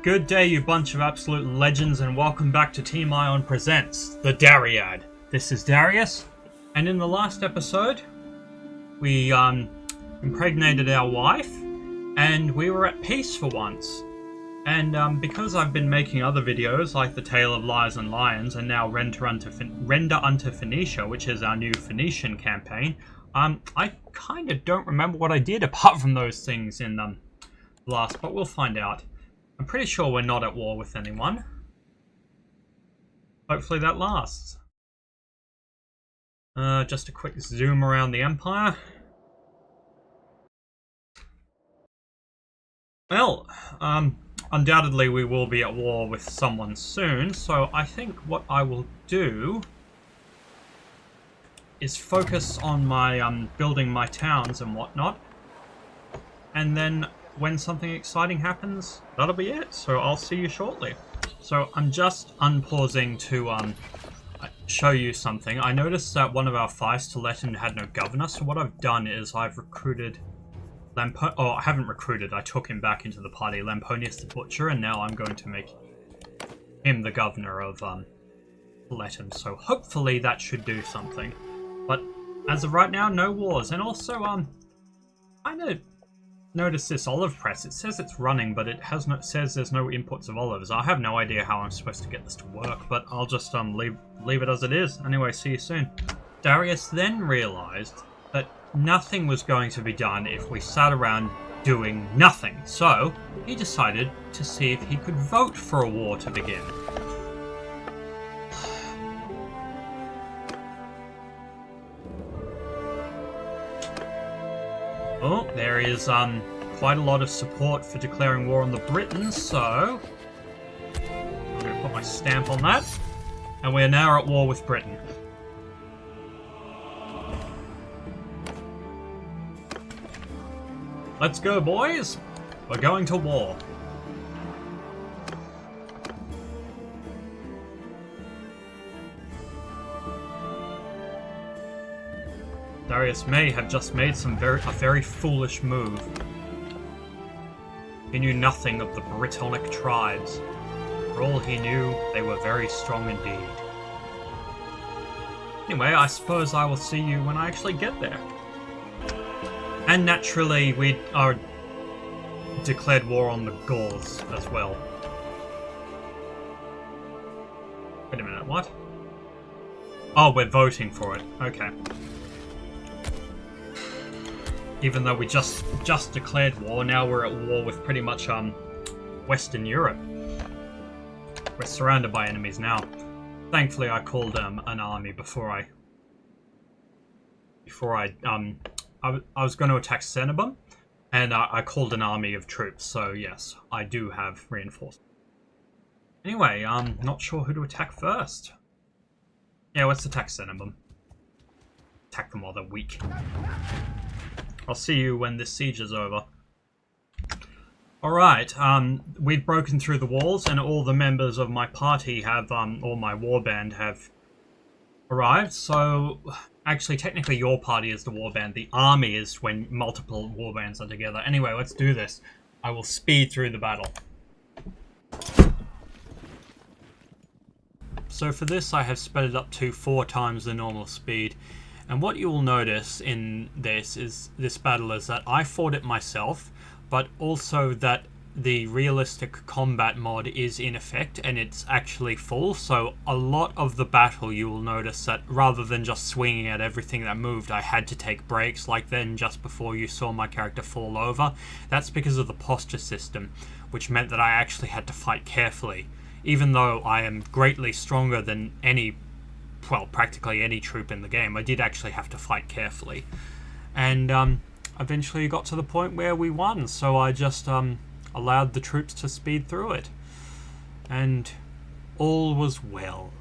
Good day, you bunch of absolute legends, and welcome back to Team Ion Presents the Dariad. This is Darius, and in the last episode, we impregnated our wife, and we were at peace for once. And because I've been making other videos like The Tale of Liars and Lions, and now Render Unto Phoenicia, which is our new Phoenician campaign, I kind of don't remember what I did apart from those things in last, but we'll find out. I'm pretty sure we're not at war with anyone. Hopefully that lasts. Just a quick zoom around the Empire. Well, undoubtedly we will be at war with someone soon, so I think what I will do is focus on my building my towns and whatnot, and then when something exciting happens, that'll be it. So I'll see you shortly. So I'm just unpausing to show you something. I noticed that one of our Feistaletten had no governor, so what I've done is I've recruited I haven't recruited, I took him back into the party, Lamponius the Butcher, and now I'm going to make him the governor of Letten, so hopefully that should do something. But as of right now, no wars. And also, I notice this olive press. It says it's running, but it says there's no inputs of olives. I have no idea how I'm supposed to get this to work, but I'll just leave it as it is. Anyway, see you soon. Darius then realized that nothing was going to be done if we sat around doing nothing. So he decided to see if he could vote for a war to begin. Oh, there is quite a lot of support for declaring war on the Britons, so I'm going to put my stamp on that. And we're now at war with Britain. Let's go, boys! We're going to war. Darius may have just made a very foolish move. He knew nothing of the Britonic tribes. For all he knew, they were very strong indeed. Anyway, I suppose I will see you when I actually get there. And naturally, we are declared war on the Gauls as well. Wait a minute, what? Oh, we're voting for it. Okay. Even though we just declared war, now we're at war with pretty much Western Europe. We're surrounded by enemies now. Thankfully, I called an army before I was going to attack Cenabum, and I called an army of troops. So yes, I do have reinforcements. Anyway, not sure who to attack first. Yeah, let's attack Cenabum. Attack them while they're weak. I'll see you when this siege is over. Alright, we've broken through the walls and all the members of my party have, or my warband have arrived. So, actually, technically your party is the warband. The army is when multiple warbands are together. Anyway, let's do this. I will speed through the battle. So for this, I have sped it up to 4 times the normal speed. And what you will notice in this battle is that I fought it myself, but also that the realistic combat mod is in effect and it's actually full. So a lot of the battle you will notice that rather than just swinging at everything that moved, I had to take breaks, like then just before you saw my character fall over. That's because of the posture system, which meant that I actually had to fight carefully. Even though I am greatly stronger than practically any troop in the game, I did actually have to fight carefully. And eventually got to the point where we won, so I just allowed the troops to speed through it. And all was well.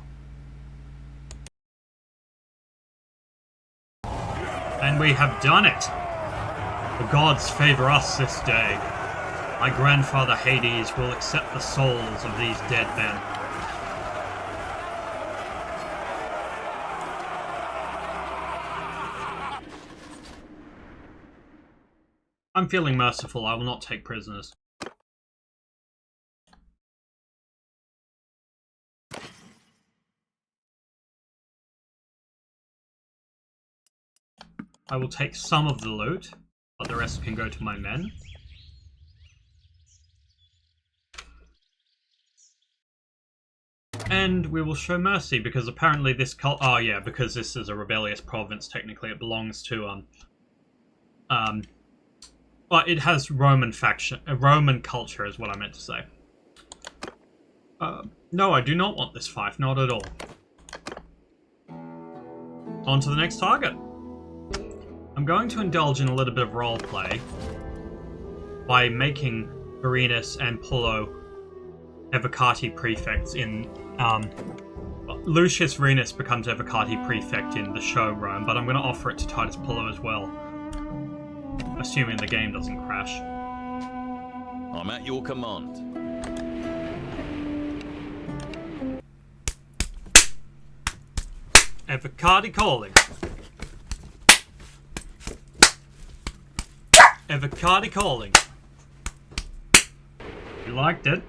And we have done it! The gods favor us this day. My grandfather Hades will accept the souls of these dead men. I'm feeling merciful. I will not take prisoners. I will take some of the loot, but the rest can go to my men. And we will show mercy, because apparently this oh yeah, because this is a rebellious province, technically it belongs to, well, it has Roman Roman culture is what I meant to say. No, I do not want this fief, not at all. On to the next target. I'm going to indulge in a little bit of roleplay by making Varenus and Pullo Evocati prefects in, Lucius Varenus becomes Evocati prefect in the show Rome, but I'm going to offer it to Titus Pullo as well. Assuming the game doesn't crash. I'm at your command. Evocati calling. Evocati calling. You liked it?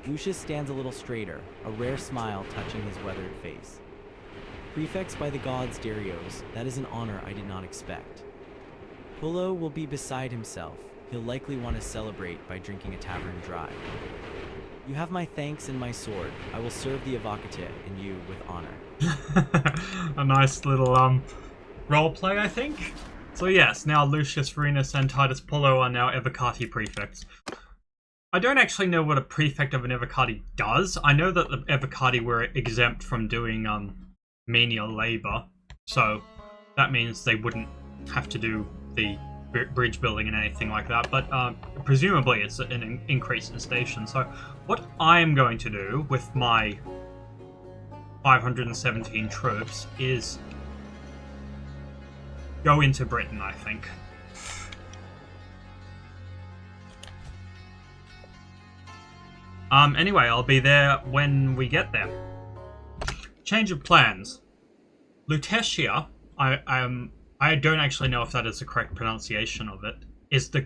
Lucius stands a little straighter, a rare smile touching his weathered face. Prefects by the gods Darios, that is an honor I did not expect. Pullo will be beside himself. He'll likely want to celebrate by drinking a tavern dry. You have my thanks and my sword. I will serve the Evocati and you with honor. A nice little roleplay, I think. So yes, now Lucius Varenus and Titus Pullo are now Evocati prefects. I don't actually know what a prefect of an Evocati does. I know that the Evocati were exempt from doing menial labor, so that means they wouldn't have to do the bridge building and anything like that, but presumably it's an increase in station. So what I'm going to do with my 517 troops is go into Britain, I think. Anyway, I'll be there when we get there. Change of plans. Lutetia, I don't actually know if that is the correct pronunciation of it,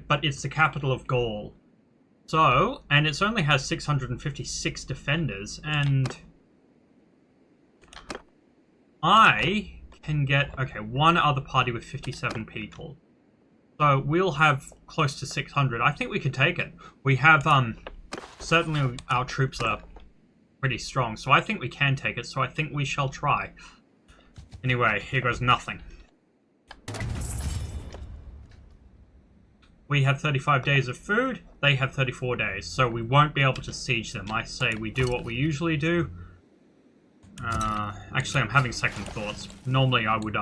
but it's the capital of Gaul. So, and it only has 656 defenders, and I can get, okay, one other party with 57 people. So we'll have close to 600. I think we can take it. We have, certainly our troops are pretty strong, so I think we can take it, so I think we shall try. Anyway, here goes nothing. We have 35 days of food, they have 34 days, so we won't be able to siege them. I say we do what we usually do. Actually, I'm having second thoughts. Normally I would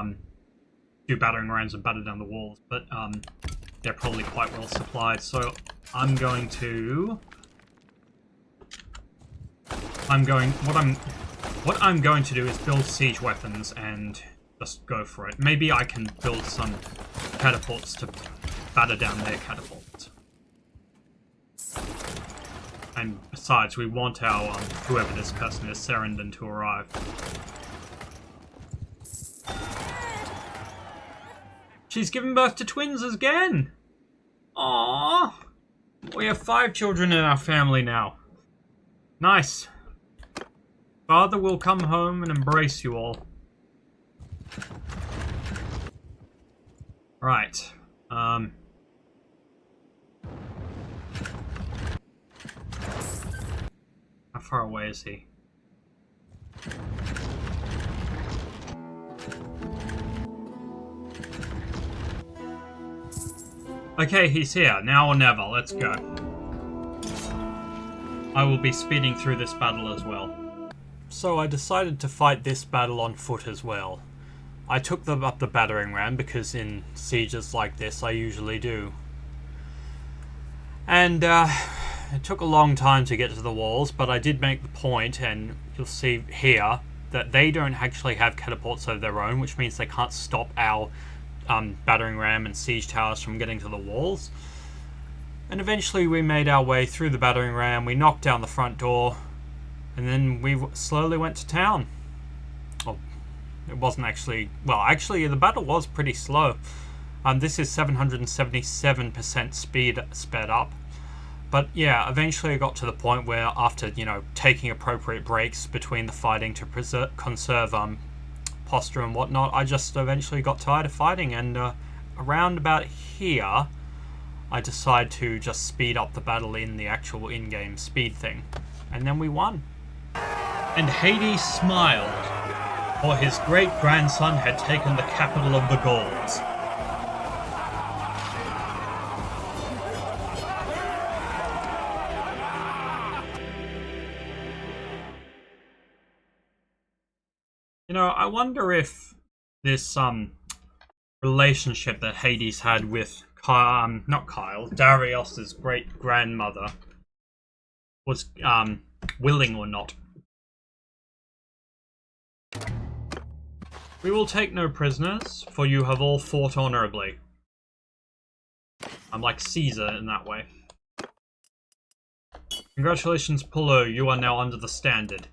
do battering rams and batter down the walls, but they're probably quite well supplied, so I'm going to... What I'm going to do is build siege weapons and just go for it. Maybe I can build some catapults to batter down their catapults. And besides, we want our whoever this person is, Serendon, to arrive. She's given birth to twins again. Aww. We have 5 children in our family now. Nice. Father will come home and embrace you all. Right. How far away is he? Okay, he's here. Now or never. Let's go. I will be speeding through this battle as well. So I decided to fight this battle on foot as well. I took up the battering ram because in sieges like this I usually do. And it took a long time to get to the walls, but I did make the point, and you'll see here, that they don't actually have catapults of their own, which means they can't stop our battering ram and siege towers from getting to the walls. And eventually we made our way through the battering ram, we knocked down the front door, and then we slowly went to town. Well, it wasn't actually... Well, actually, the battle was pretty slow. This is 777% sped up. But yeah, eventually I got to the point where after, you know, taking appropriate breaks between the fighting to conserve posture and whatnot, I just eventually got tired of fighting, and around about here I decided to just speed up the battle in the actual in-game speed thing. And then we won. And Hades smiled, for his great-grandson had taken the capital of the Gauls. You know, I wonder if this relationship that Hades had with Darius' great-grandmother was willing or not. We will take no prisoners, for you have all fought honorably. I'm like Caesar in that way. Congratulations, Pullo, you are now under the standard.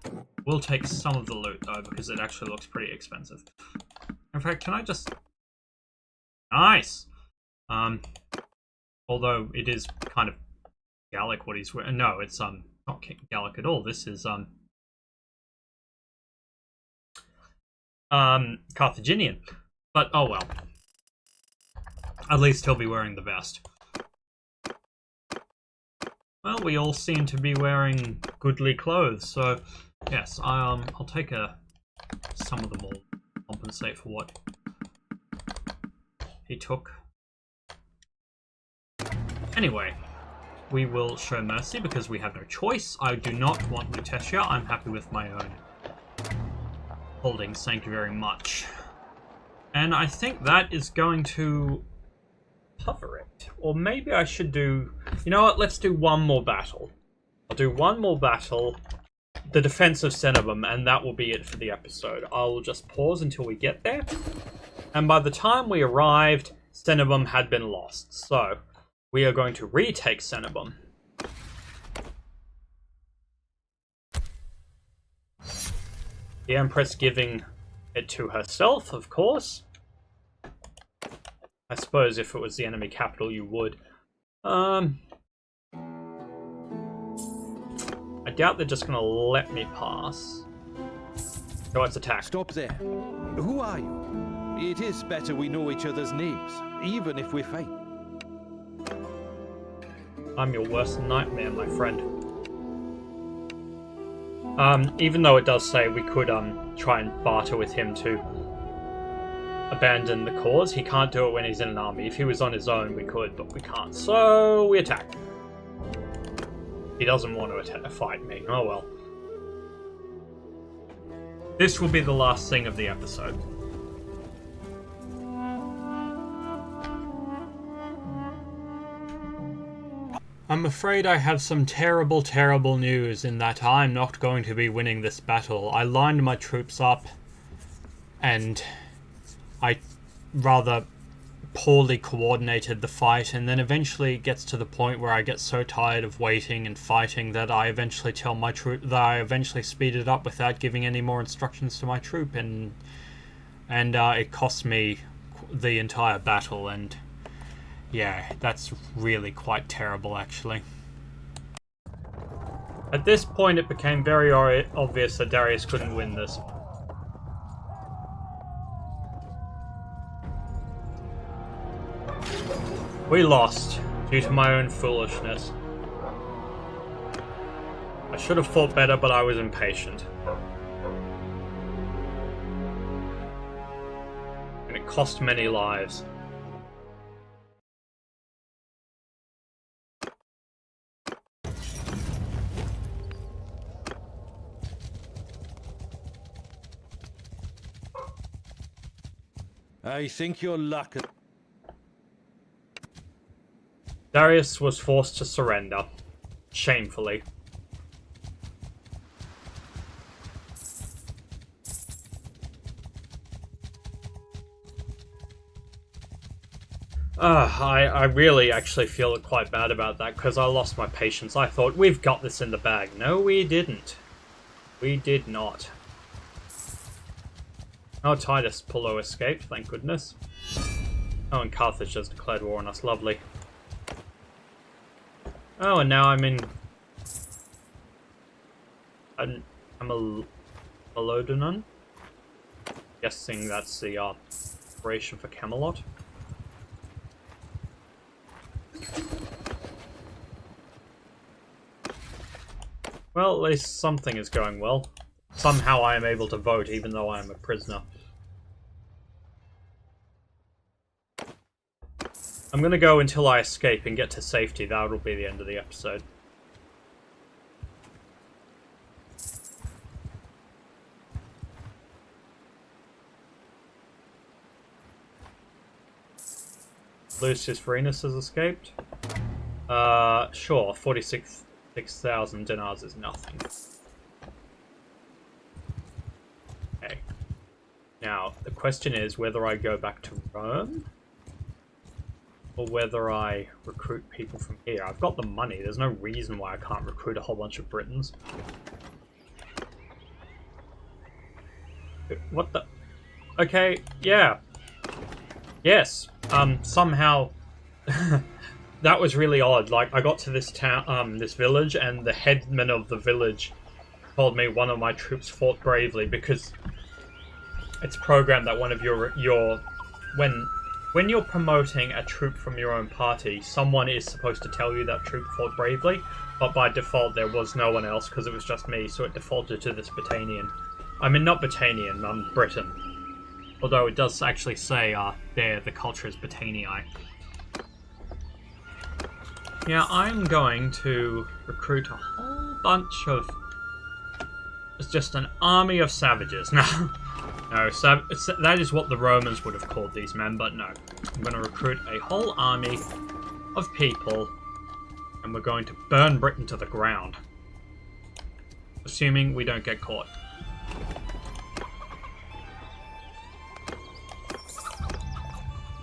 We'll take some of the loot, though, because it actually looks pretty expensive. In fact, can I just... Nice! Although it is kind of Gallic what he's wearing. No, it's not Gallic at all. This is Carthaginian. But oh well. At least he'll be wearing the vest. Well, we all seem to be wearing goodly clothes, so yes, I'll take some of them all, compensate for what he took. Anyway, we will show mercy because we have no choice. I do not want Lutetia. I'm happy with my own holdings. Thank you very much. And I think that is going to cover it. Or maybe I should do... You know what? Let's do one more battle. I'll do one more battle. The defense of Cenobum, and that will be it for the episode. I'll just pause until we get there. And by the time we arrived, Cenobum had been lost. So, we are going to retake Cenobum. The Empress giving it to herself, of course. I suppose if it was the enemy capital, you would. I doubt they're just going to let me pass. So let's attack. Stop there. Who are you? It is better we know each other's names, even if we fight. I'm your worst nightmare, my friend. Even though it does say we could try and barter with him to abandon the cause, he can't do it when he's in an army. If he was on his own, we could, but we can't. So we attack. He doesn't want to fight me. Oh well. This will be the last thing of the episode. I'm afraid I have some terrible, terrible news in that I'm not going to be winning this battle. I lined my troops up and I rather poorly coordinated the fight, and then eventually it gets to the point where I get so tired of waiting and fighting that I eventually tell my troop that I eventually speed it up without giving any more instructions to my troop, and it costs me the entire battle, and yeah, that's really quite terrible, actually. At this point, it became very obvious that Darius couldn't win this. We lost, due to my own foolishness. I should have fought better, but I was impatient. And it cost many lives. I think you're lucky. Darius was forced to surrender. Shamefully. I really actually feel quite bad about that, because I lost my patience. I thought, we've got this in the bag. No, we didn't. We did not. Oh, Titus Pullo escaped, thank goodness. Oh, and Carthage has declared war on us. Lovely. Oh, and now I'm in... I'm a Melodenon? Guessing that's the operation for Camelot. Well, at least something is going well. Somehow I am able to vote even though I am a prisoner. I'm gonna go until I escape and get to safety. That'll be the end of the episode. Lucius Varenus has escaped. Sure, 46,000 dinars is nothing. Okay. Now, the question is whether I go back to Rome or whether I recruit people from here. I've got the money. There's no reason why I can't recruit a whole bunch of Britons. What the... Okay, yeah. Yes. Somehow... that was really odd. Like, I got to this town, this village, and the headman of the village told me one of my troops fought bravely because it's programmed that one of when you're promoting a troop from your own party, someone is supposed to tell you that troop fought bravely, but by default there was no one else because it was just me, so it defaulted to this Britannian. I mean, not Britannian, Briton. Although it does actually say there the culture is Britanniae. Yeah, I'm going to recruit a whole bunch of... It's just an army of savages. No, that is what the Romans would have called these men, but no. I'm going to recruit a whole army of people, and we're going to burn Britain to the ground. Assuming we don't get caught.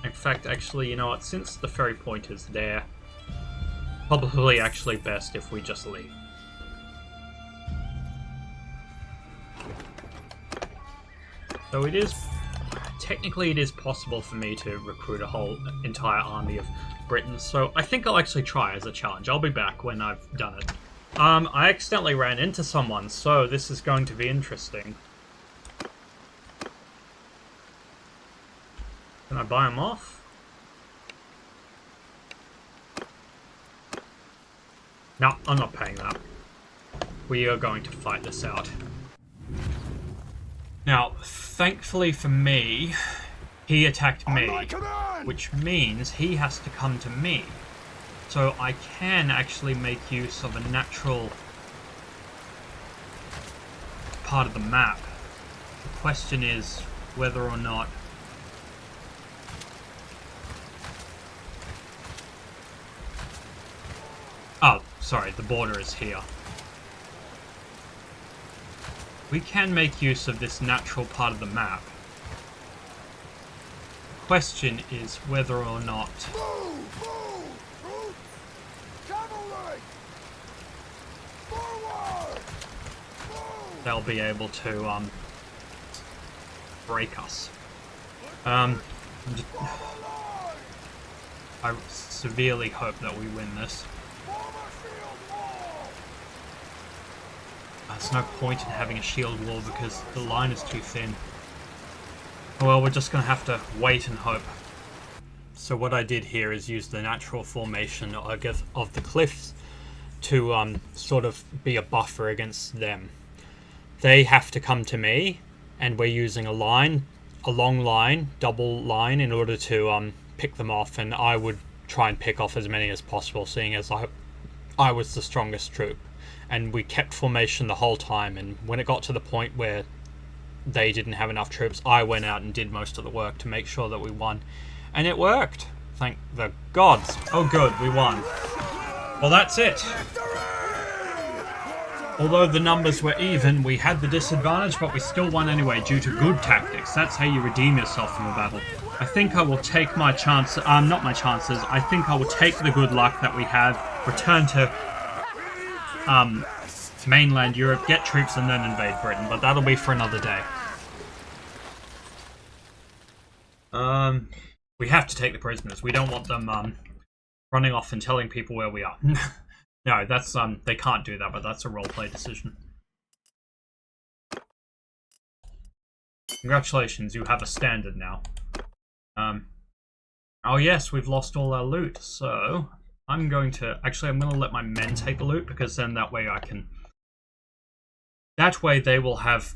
In fact, actually, you know what? Since the ferry point is there, probably actually best if we just leave. So it is... Technically it is possible for me to recruit a whole entire army of Britons, so I think I'll actually try as a challenge. I'll be back when I've done it. I accidentally ran into someone, so this is going to be interesting. Can I buy him off? No, I'm not paying that. We are going to fight this out. Now, thankfully for me, he attacked me, which means he has to come to me. So I can actually make use of a natural part of the map. The question is whether or not... Oh, sorry, the border is here. We can make use of this natural part of the map. The question is whether or not... they'll be able to break us. I severely hope that we win this. There's no point in having a shield wall because the line is too thin. Well, we're just going to have to wait and hope. So what I did here is use the natural formation of the cliffs to sort of be a buffer against them. They have to come to me, and we're using a line, a long line, double line, in order to pick them off, and I would try and pick off as many as possible, seeing as I was the strongest troop. And we kept formation the whole time, and when it got to the point where they didn't have enough troops, I went out and did most of the work to make sure that we won. And it worked! Thank the gods! Oh good, we won. Well, that's it! Although the numbers were even, we had the disadvantage, but we still won anyway due to good tactics. That's how you redeem yourself from a battle. I think I will take my chance, not my chances, I think I will take the good luck that we have, return to mainland Europe, get troops, and then invade Britain, but that'll be for another day. We have to take the prisoners. We don't want them running off and telling people where we are. No, that's they can't do that, but that's a roleplay decision. Congratulations, you have a standard now. Oh yes, we've lost all our loot, so I'm going to let my men take the loot, because then that way they will have,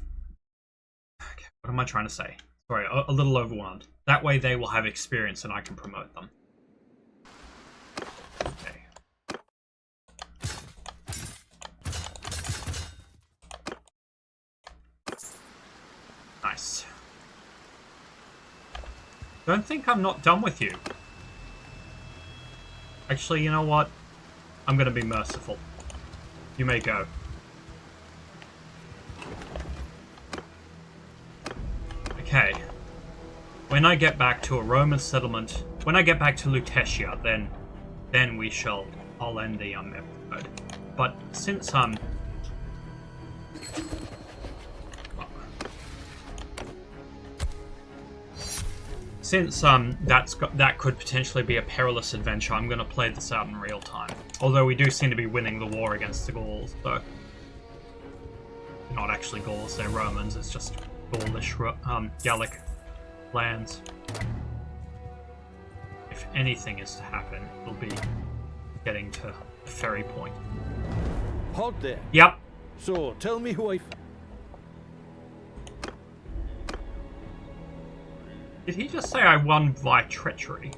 okay, what am I trying to say? Sorry, a little overwhelmed. That way they will have experience and I can promote them. Okay. Nice. Don't think I'm not done with you. Actually, you know what? I'm gonna be merciful. You may go. Okay. When I get back to a Roman settlement, when I get back to Lutetia, then I'll end the episode. But since that could potentially be a perilous adventure, I'm gonna play this out in real time. Although we do seem to be winning the war against the Gauls, though. Not actually Gauls, they're Romans, it's just Gaulish, Gallic lands. If anything is to happen, it'll be getting to the ferry point. Halt there. Yep. So, tell me who I... Did he just say I won by treachery?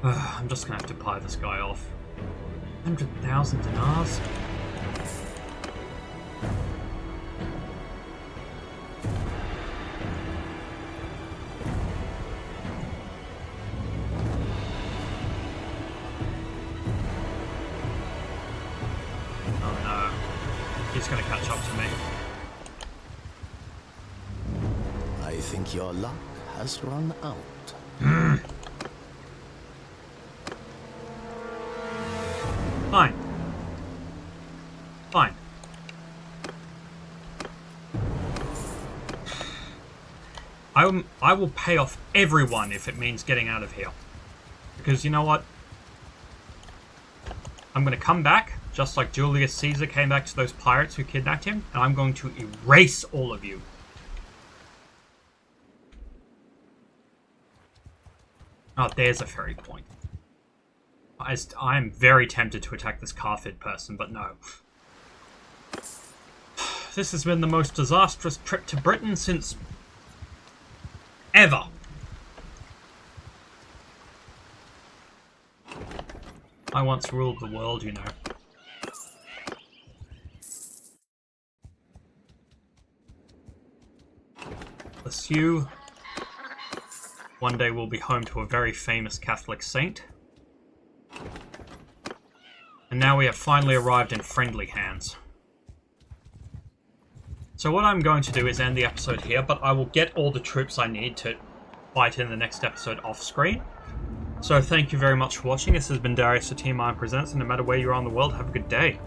I'm just gonna have to buy this guy off. 100,000 dinars? Oh no. He's gonna catch up to me. I think your luck has run out. Fine. Fine. I will pay off everyone if it means getting out of here. Because you know what? I'm going to come back, just like Julius Caesar came back to those pirates who kidnapped him, and I'm going to erase all of you. Oh, there's a ferry point. I'm very tempted to attack this Carthage person, but no. This has been the most disastrous trip to Britain since... ever. I once ruled the world, you know. Lisieux. One day we'll be home to a very famous Catholic saint. And now we have finally arrived in friendly hands. So what I'm going to do is end the episode here, but I will get all the troops I need to fight in the next episode off screen. So thank you very much for watching. This has been Dareios, the Team Iron Presents, and no matter where you are in the world, have a good day.